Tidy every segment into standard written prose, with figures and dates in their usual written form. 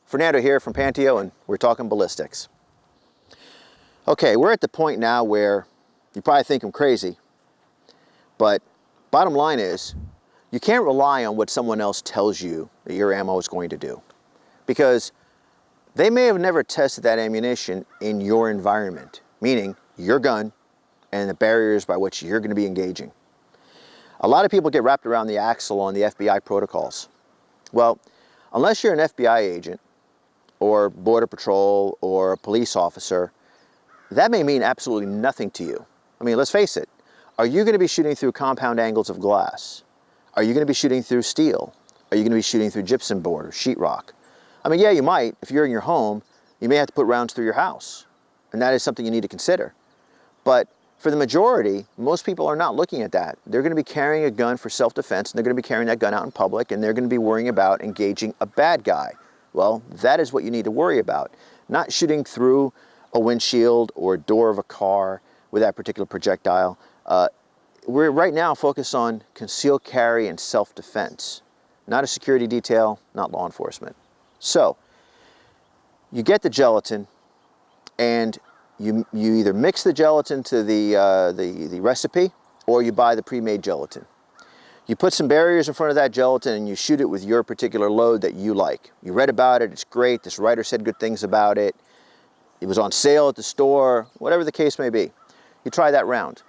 Fernando here from Panteao, and we're talking ballistics. Okay, we're at the point now where you probably think I'm crazy, but bottom line is, you can't rely on what someone else tells you that your ammo is going to do, because they may have never tested that ammunition in your environment, meaning your gun and the barriers by which you're going to be engaging. A lot of people get wrapped around the axle on the FBI protocols. Well, unless you're an FBI agent or Border Patrol or a police officer, that may mean absolutely nothing to you. I mean, let's face it. Are you going to be shooting through compound angles of glass? Are you going to be shooting through steel? Are you going to be shooting through gypsum board or sheetrock? I mean, yeah, you might. If you're in your home, you may have to put rounds through your house, and that is something you need to consider. But for the majority, most people are not looking at that. They're going to be carrying a gun for self-defense, and they're going to be carrying that gun out in public, and they're going to be worrying about engaging a bad guy. Well, that is what you need to worry about, not shooting through a windshield or a door of a car with that particular projectile. We're right now focused on concealed carry and self-defense, not a security detail, not law enforcement. So, you get the gelatin, and you either mix the gelatin to the recipe, or you buy the pre-made gelatin. You put some barriers in front of that gelatin and you shoot it with your particular load that you like. You read about it, it's great, this writer said good things about it, it was on sale at the store, whatever the case may be. You try that round.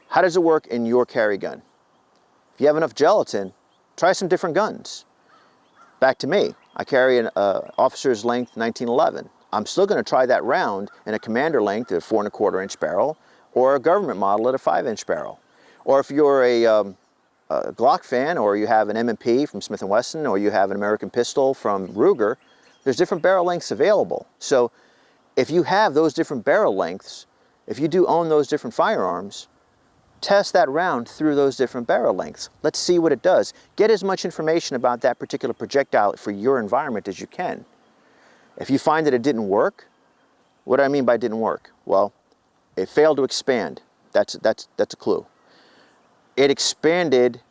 How does it work in your carry gun? If you have enough gelatin, try some different guns. Back to me, I carry an officer's length 1911. I'm still going to try that round in a commander length at a 4 1/4 inch barrel, or a government model at a 5 inch barrel. Or if you're a Glock fan, or you have an M&P from Smith & Wesson, or you have an American pistol from Ruger, there's different barrel lengths available. So if you have those different barrel lengths, if you do own those different firearms, test that round through those different barrel lengths. Let's see what it does. Get as much information about that particular projectile for your environment as you can. If you find that it didn't work, what do I mean by didn't work? Well, it failed to expand. That's a clue. It expanded,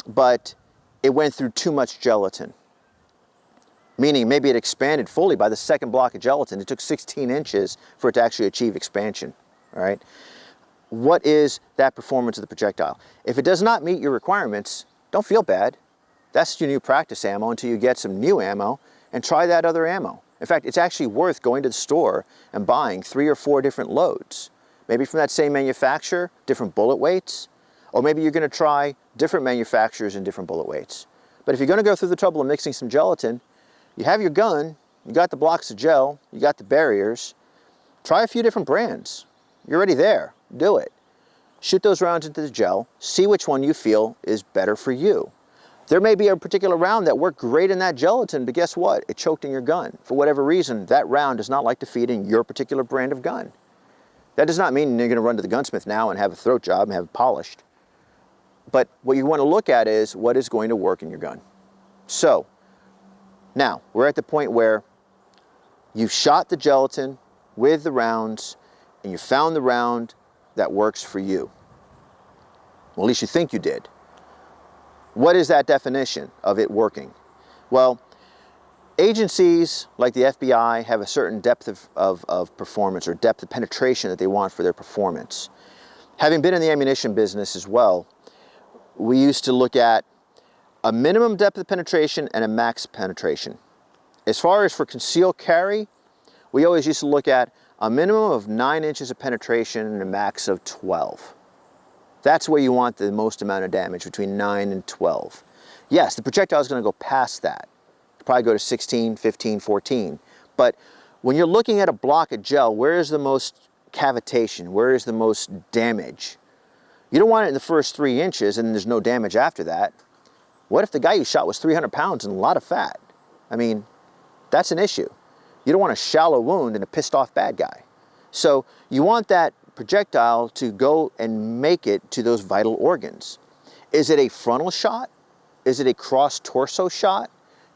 but it went through too much gelatin. Meaning maybe it expanded fully by the second block of gelatin. It took 16 inches for it to actually achieve expansion, all right? What is that performance of the projectile? If it does not meet your requirements, don't feel bad. That's your new practice ammo until you get some new ammo, and try that other ammo. In fact, it's actually worth going to the store and buying 3 or 4 different loads. Maybe from that same manufacturer, different bullet weights, or maybe you're going to try different manufacturers and different bullet weights. But if you're going to go through the trouble of mixing some gelatin, you have your gun, you got the blocks of gel, you got the barriers, try a few different brands. You're already there. Do it. Shoot those rounds into the gel, see which one you feel is better for you. There may be a particular round that worked great in that gelatin, but guess what? It choked in your gun. For whatever reason, that round does not like to feed in your particular brand of gun. That does not mean you're going to run to the gunsmith now and have a throat job and have it polished. But what you want to look at is what is going to work in your gun. So, now, we're at the point where you've shot the gelatin with the rounds, and you found the round that works for you. Well, at least you think you did. What is that definition of it working? Well, agencies like the FBI have a certain depth of performance, or depth of penetration that they want for their performance. Having been in the ammunition business as well, we used to look at a minimum depth of penetration and a max penetration. As far as for concealed carry, we always used to look at a minimum of 9 inches of penetration and a max of 12. That's where you want the most amount of damage, between 9 and 12. Yes, the projectile is going to go past that. It'll probably go to 16, 15, 14. But when you're looking at a block of gel, where is the most cavitation? Where is the most damage? You don't want it in the first 3 inches and there's no damage after that. What if the guy you shot was 300 pounds and a lot of fat? I mean, that's an issue. You don't want a shallow wound in a pissed off bad guy. So you want that projectile to go and make it to those vital organs. Is it a frontal shot? Is it a cross torso shot?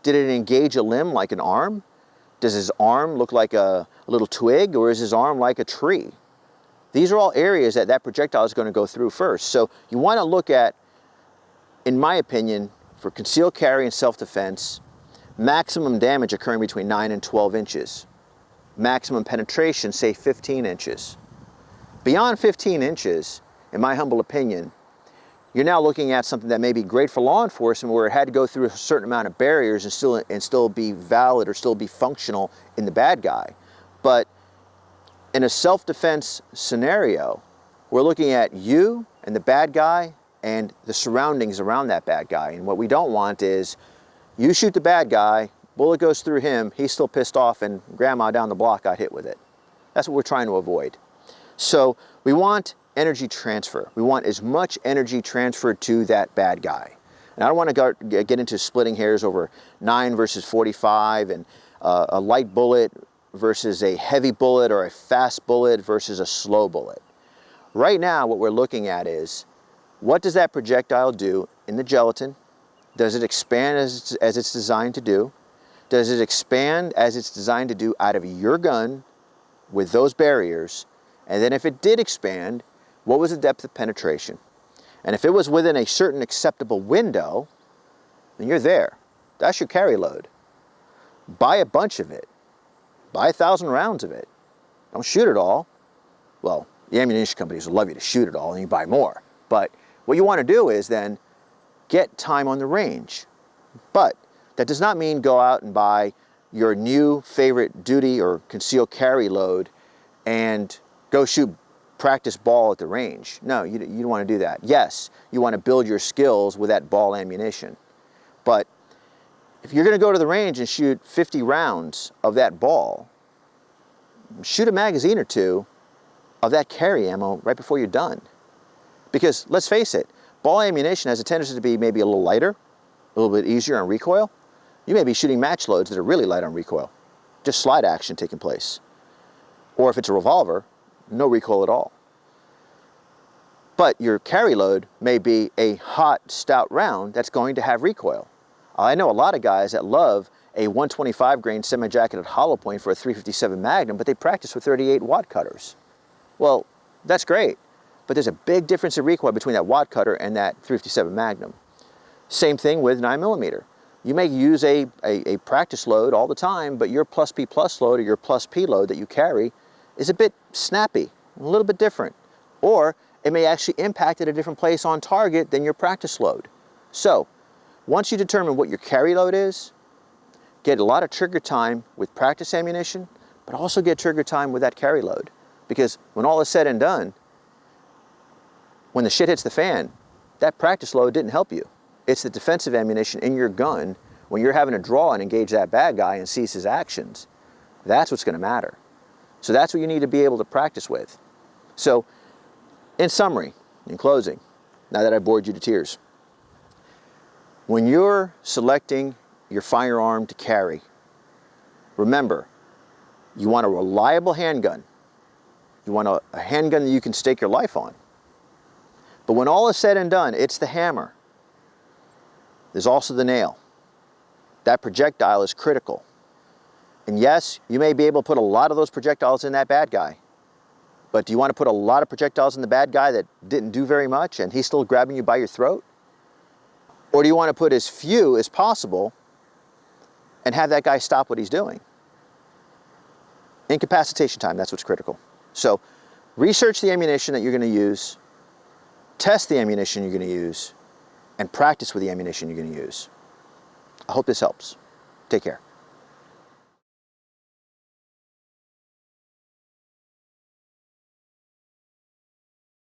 Did it engage a limb like an arm? Does his arm look like a little twig, or is his arm like a tree? These are all areas that that projectile is going to go through first. So you want to look at, in my opinion, for concealed carry and self-defense, maximum damage occurring between 9 and 12 inches. Maximum penetration, say 15 inches. Beyond 15 inches, in my humble opinion, you're now looking at something that may be great for law enforcement where it had to go through a certain amount of barriers and still be valid or still be functional in the bad guy. But in a self-defense scenario, we're looking at you and the bad guy and the surroundings around that bad guy. And what we don't want is you shoot the bad guy, bullet goes through him, he's still pissed off, and grandma down the block got hit with it. That's what we're trying to avoid. So we want energy transfer. We want as much energy transferred to that bad guy. And I don't want to get into splitting hairs over 9 versus 45 and a light bullet versus a heavy bullet or a fast bullet versus a slow bullet. Right now, what we're looking at is, what does that projectile do in the gelatin? Does it expand as it's designed to do? Does it expand as it's designed to do out of your gun with those barriers? And then if it did expand, what was the depth of penetration? And if it was within a certain acceptable window, then you're there. That's your carry load. Buy a bunch of it. Buy 1,000 rounds of it. Don't shoot it all. Well, the ammunition companies will love you to shoot it all and you buy more. But what you want to do is then get time on the range. But that does not mean go out and buy your new favorite duty or concealed carry load and go shoot practice ball at the range. No, you don't want to do that. Yes, you want to build your skills with that ball ammunition. But if you're going to go to the range and shoot 50 rounds of that ball, shoot a magazine or two of that carry ammo right before you're done. Because let's face it, ball ammunition has a tendency to be maybe a little lighter, a little bit easier on recoil. You may be shooting match loads that are really light on recoil, just slide action taking place. Or if it's a revolver, no recoil at all. But your carry load may be a hot, stout round that's going to have recoil. I know a lot of guys that love a 125 grain semi-jacketed hollow point for a 357 Magnum, but they practice with 38 wad cutters. Well, that's great, but there's a big difference in recoil between that wad cutter and that 357 Magnum. Same thing with 9mm. You may use a practice load all the time, but your plus P plus load or your plus P load that you carry is a bit snappy, a little bit different. Or it may actually impact at a different place on target than your practice load. So, once you determine what your carry load is, get a lot of trigger time with practice ammunition, but also get trigger time with that carry load. Because when all is said and done, when the shit hits the fan, that practice load didn't help you. It's the defensive ammunition in your gun when you're having to draw and engage that bad guy and seize his actions. That's what's going to matter. So that's what you need to be able to practice with. So, in summary, in closing, now that I bored you to tears, when you're selecting your firearm to carry, remember, you want a reliable handgun. You want a handgun that you can stake your life on. But when all is said and done, it's the hammer. There's also the nail. That projectile is critical. And yes, you may be able to put a lot of those projectiles in that bad guy. But do you want to put a lot of projectiles in the bad guy that didn't do very much and he's still grabbing you by your throat? Or do you want to put as few as possible and have that guy stop what he's doing? Incapacitation time, that's what's critical. So research the ammunition that you're going to use, test the ammunition you're going to use, and practice with the ammunition you're going to use. I hope this helps. Take care.